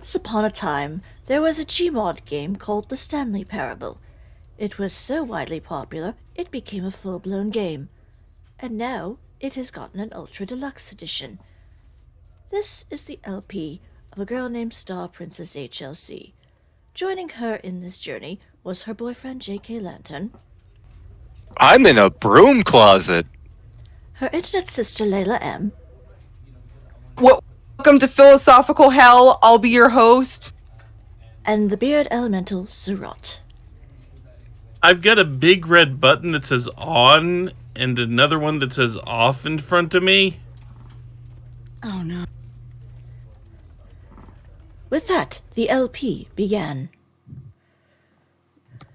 Once upon a time, there was a Gmod game called the Stanley Parable. It was so widely popular, it became a full-blown game. And now, it has gotten an Ultra Deluxe edition. This is the LP of a girl named StarPrincessHLC. Joining her in this journey was her boyfriend J.K. Lantern, I'm in a broom closet. her internet sister Layla M., Welcome to Philosophical Hell. I'll be your host. and the beard elemental Surot. I've got a big red button that says on and another one that says off in front of me. Oh no. With that, the LP began.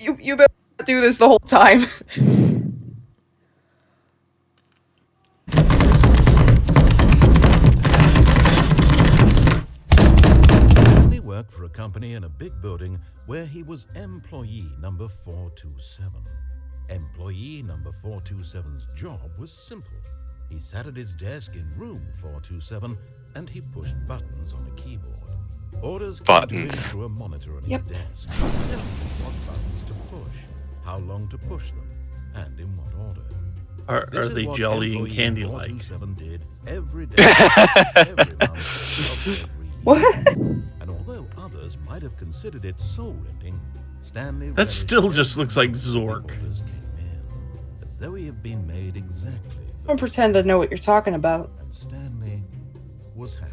You better do this the whole time. He worked for a company in a big building where he was employee number 427. Employee number 427's job was simple. He sat at his desk in room 427 and he pushed buttons on a keyboard. Orders came to him through a monitor on his desk, telling him what buttons to push, how long to push them, and in what order. Are they jelly and candy like? 427 did every day, every month, every year. What? And although others might have considered it soul-rending, Stanley That still just looks like Zork. orders came in, as though he had been made exactly. Don't pretend I know what you're talking about. And Stanley was happy.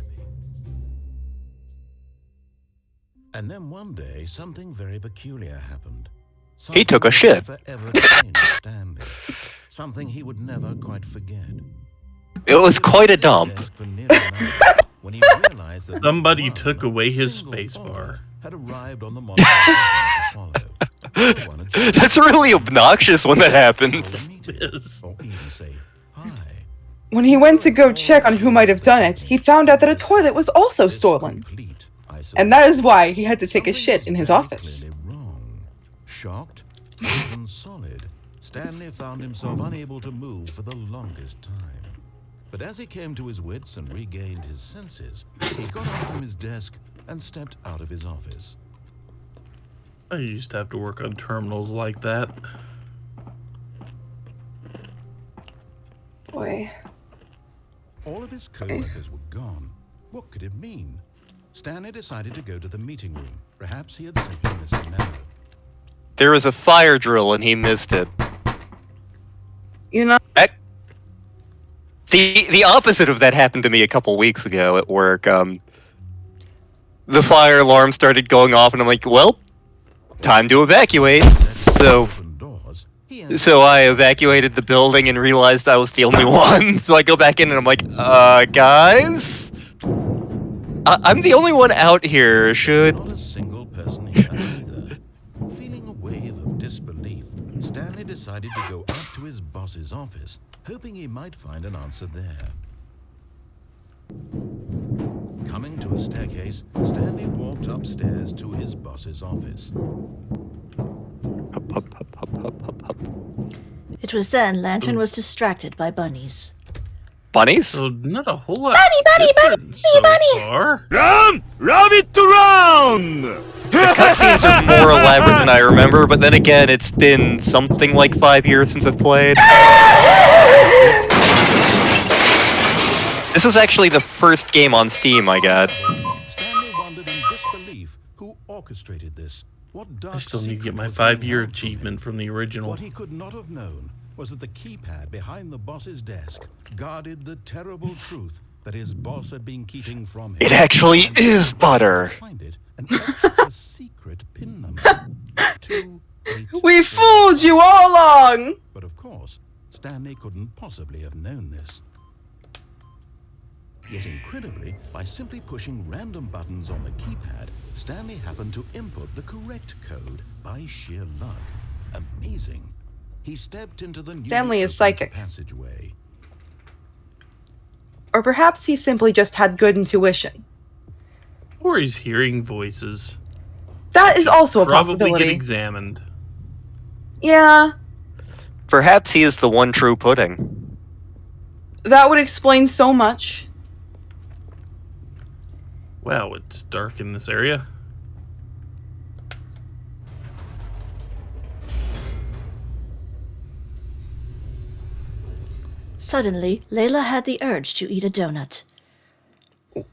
And then one day, something very peculiar happened. He took a shit. Forever changed Stanley. Something he would never quite forget. It was quite a dump. When he realized that Somebody took away his spacebar. had arrived on the monitor to follow. That's really obnoxious when that happens. Yes. Or even say hi. When he went to go check on who might have done it, he found out that a toilet was also stolen. And that is why he had to take a shit in his office. Wrong. Shocked, even solid, Stanley found himself unable to move for the longest time. But as he came to his wits and regained his senses, he got up from his desk and stepped out of his office. I used to have to work on terminals like that. Boy. All of his co-workers were gone. What could it mean? Stanley decided to go to the meeting room. Perhaps he had simply missed a memo. There was a fire drill and he missed it. You know, The opposite of that happened to me a couple weeks ago at work. The fire alarm started going off and I'm like, well, time to evacuate. So I evacuated the building and realized I was the only one. So I go back in and I'm like, guys? I'm the only one out here. Not a single person he had either. Feeling a wave of disbelief, Stanley decided to go up to his boss's office, hoping he might find an answer there. Coming to a staircase, Stanley walked upstairs to his boss's office. Hup, hup, hup, hup, hup, hup, hup. It was then Lantern was distracted by bunnies. Bunnies? So not a whole lot Bunny, different so far. Run! Rabbit to run! The cutscenes are more elaborate than I remember, but then again, it's been something like 5 years since I've played. This was actually the first game on Steam I got. Stanley wondered in disbelief who orchestrated this. What dark I still need to get secret my was being 5-year held from achievement him? from the original. What he could not have known was that the keypad behind the boss's desk guarded the terrible truth that his boss had been keeping from him. It actually And is Stanley butter. Find it and enter a secret pin number. 284. we fooled you all along! But of course, Stanley couldn't possibly have known this. Yet incredibly, by simply pushing random buttons on the keypad, Stanley happened to input the correct code by sheer luck. Amazing. He stepped into the new Stanley is psychic. passageway. Or perhaps he simply just had good intuition. Or he's hearing voices. That is also a Probably get possibility. examined. Yeah, Perhaps he is the one true pudding. that would explain so much. Wow, it's dark in this area. Suddenly, Layla had the urge to eat a donut.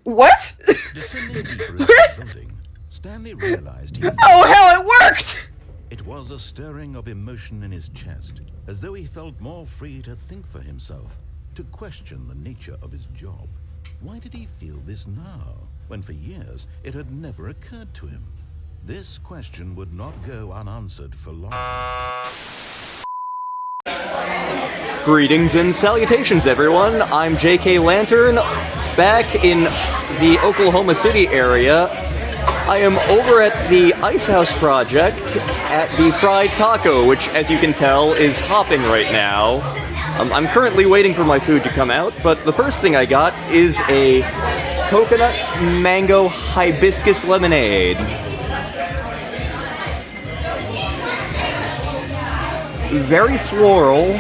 What? Descending deeper into the building, Stanley realized he Oh, hell, it worked! It was a stirring of emotion in his chest, as though he felt more free to think for himself, to question the nature of his job. Why did he feel this now, when for years it had never occurred to him? This question would not go unanswered for long. Greetings and salutations, everyone. I'm J.K. Lantern, back in the Oklahoma City area. I am over at the Ice House Project at the Fried Taco, which, as you can tell, is hopping right now. I'm currently waiting for my food to come out, but the first thing I got is a coconut mango hibiscus lemonade. Very floral,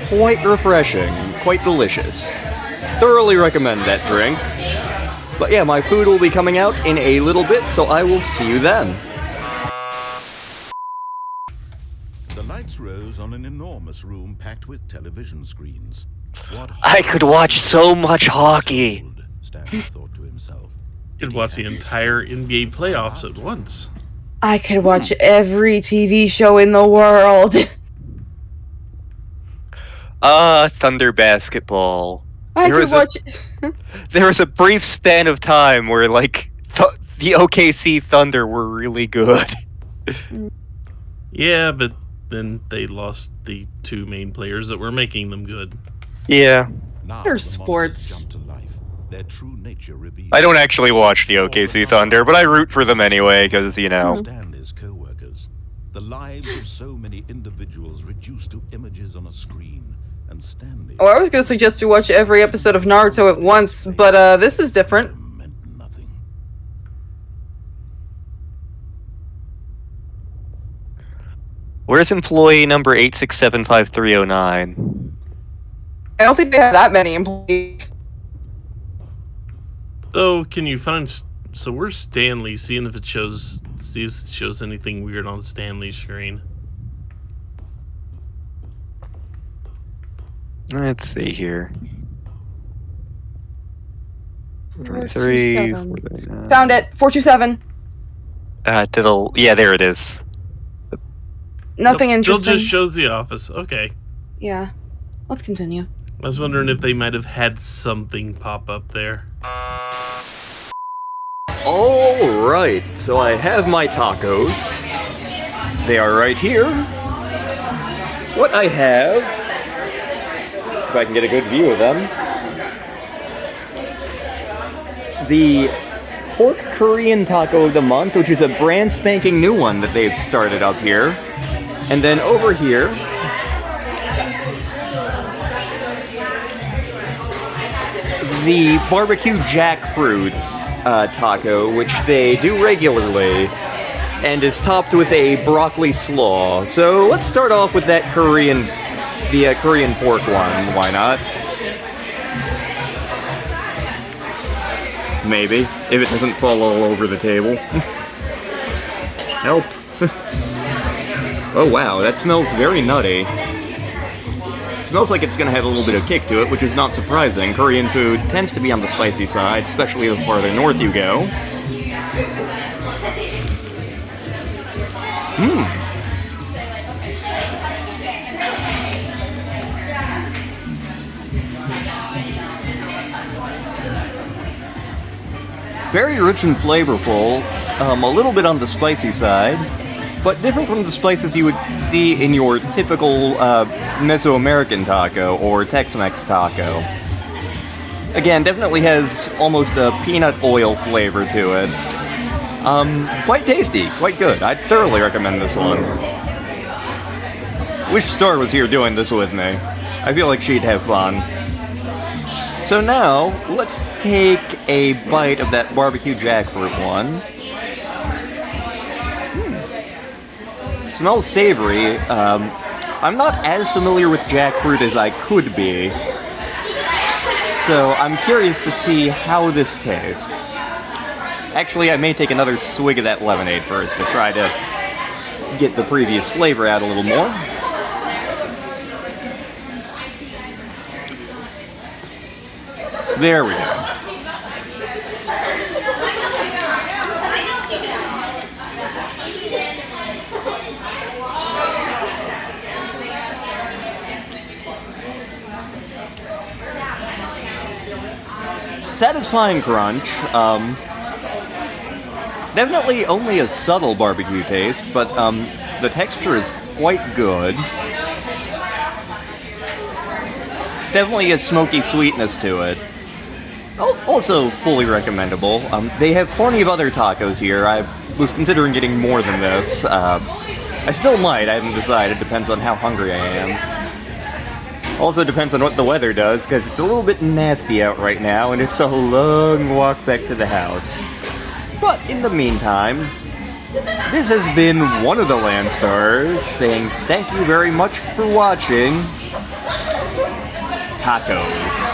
quite refreshing, quite delicious. Thoroughly recommend that drink. But yeah, my food will be coming out in a little bit, so I will see you then. The lights rose on an enormous room packed with television screens. What I could watch so much hockey. Stanley thought to himself. You could watch the entire NBA playoffs at once. I could watch every TV show in the world. Thunder basketball. I There could was a- watch... There was a brief span of time where, like, the OKC Thunder were really good. Yeah, but then they lost the two main players that were making them good. Yeah. Now They're the sports. monsters jumped to life, their true nature revealed. I don't actually watch the OKC Thunder, but I root for them anyway, because, you know. Stanley's co-workers, the lives of so many individuals reduced to images on a screen, and Stanley Oh, I was gonna suggest you watch every episode of Naruto at once, but this is different. meant nothing. Where's employee number 8675309? I don't think they have that many employees. So, can you find... So, where's Stanley? See if it shows anything weird on Stanley's screen. Let's see here. 427. 439. Found it. 427. Yeah, there it is. Nothing Nope, interesting. Still just shows the office. Okay. Yeah. Let's continue. I was wondering if they might have had something pop up there. Alright, so I have my tacos. They are right here. What I have, if I can get a good view of them, the pork Korean taco of the month, which is a brand spanking new one that they've started up here. And then over here, the barbecue jackfruit taco, which they do regularly, and is topped with a broccoli slaw. So let's start off with that Korean pork one. Why not? Maybe, if it doesn't fall all over the table. Help. Oh wow, that smells very nutty. It smells like it's gonna have a little bit of kick to it, which is not surprising. Korean food tends to be on the spicy side, especially the farther north you go. Very rich and flavorful, a little bit on the spicy side, but different from the spices you would see in your typical Mesoamerican taco or Tex-Mex taco. Again, definitely has almost a peanut oil flavor to it. Quite tasty, quite good. I'd thoroughly recommend this one. Wish Star was here doing this with me. I feel like she'd have fun. So now, let's take a bite of that barbecue jackfruit one. Smells savory. I'm not as familiar with jackfruit as I could be, so I'm curious to see how this tastes. Actually, I may take another swig of that lemonade first to try to get the previous flavor out a little more. There we go. Satisfying crunch. Definitely only a subtle barbecue taste, but the texture is quite good. Definitely a smoky sweetness to it. Also fully recommendable. They have plenty of other tacos here. I was considering getting more than this. I still might, I haven't decided. Depends on how hungry I am. Also depends on what the weather does, because it's a little bit nasty out right now, and it's a long walk back to the house. But in the meantime, this has been one of the Landstars saying thank you very much for watching Tacos.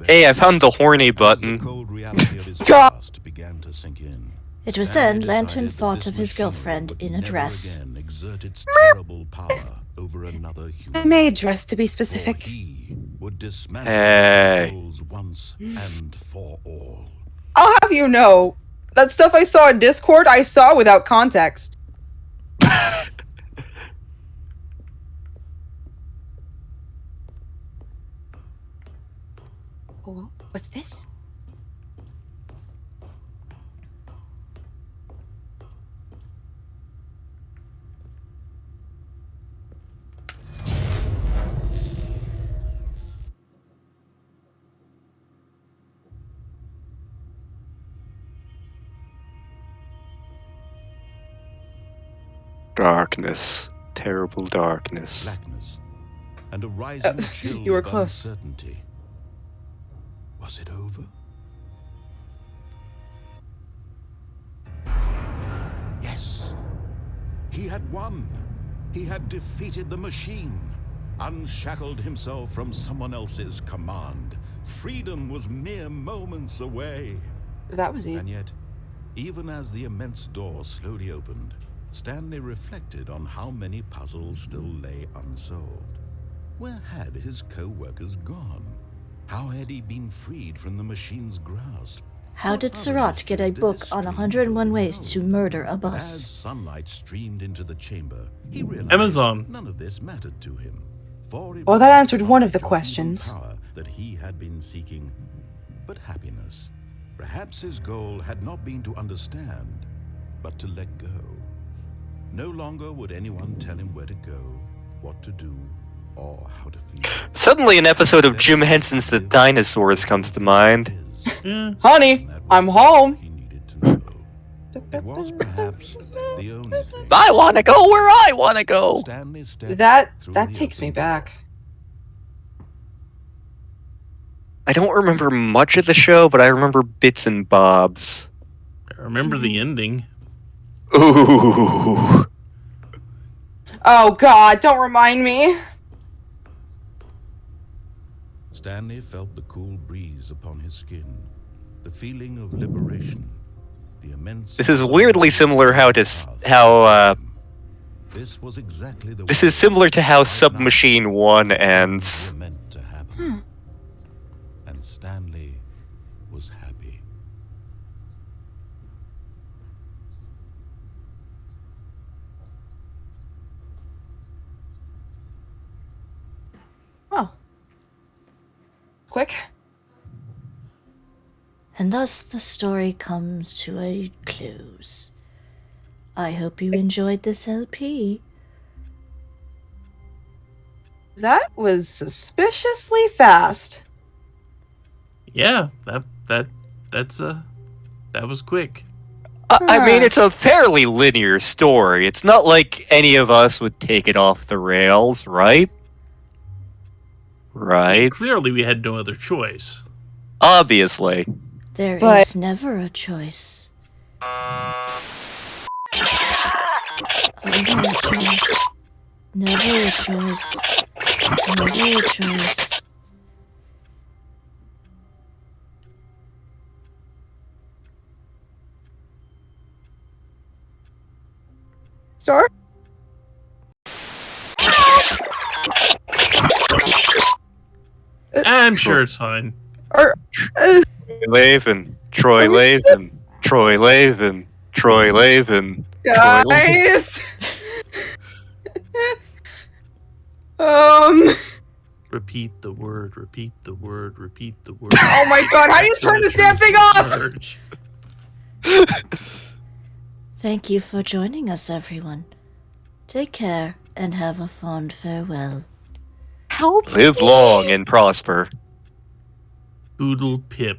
Hey, I found the horny button. It was then Lantern thought of his girlfriend in a dress. I made dress to be specific. Hey. I'll have you know, that stuff I saw in Discord, I saw without context. Oh, what's this? Darkness. Terrible darkness. Blackness and a rising chill you were of close. uncertainty. Was it over? Yes. He had won. He had defeated the machine, unshackled himself from someone else's command. Freedom was mere moments away. That was easy. And yet, even as the immense door slowly opened, Stanley reflected on how many puzzles still lay unsolved. Where had his co-workers gone? How had he been freed from the machine's grasp? How did Surratt get a book on 101 ways to murder a As bus? sunlight streamed into the chamber, he realized Amazon. none of this mattered to him. For it Well, that was answered one of the joy and questions. power that he had been seeking, but happiness. Perhaps his goal had not been to understand, but to let go. No longer would anyone tell him where to go, what to do, or how to feel. Suddenly an episode of Jim Henson's The Dinosaurs comes to mind. Yeah. Honey, I'm home. He needed to know. It was perhaps the only thing. I wanna go where I wanna go! Stanley stepped That through the takes me open back. I don't remember much of the show, but I remember bits and bobs. I remember the ending. Ooh. Oh God, don't remind me. Stanley felt the cool breeze upon his skin, the feeling of liberation, the immense. This is weirdly similar This was exactly the This way is similar to how right now Submachine 1 ends. were meant to happen. And Stanley was happy. Oh. Quick. And thus the story comes to a close. I hope you enjoyed this LP. That was suspiciously fast. Yeah, that was quick. I mean, it's a fairly linear story. It's not like any of us would take it off the rails, right? Right? Clearly, we had no other choice. Obviously. There is But- never a choice. Never a choice. Never a choice. Never a choice. Star? I'm sure it's fine. Or, Laven, Troy Are we Laven, Troy Laven, Troy Laven, Troy Laven. guys! Repeat the word, repeat the word, repeat the word. Oh my god, how do you turn this damn thing off? Merge. Thank you for joining us, everyone. Take care and have a fond farewell. Live long and prosper. Oodle pip.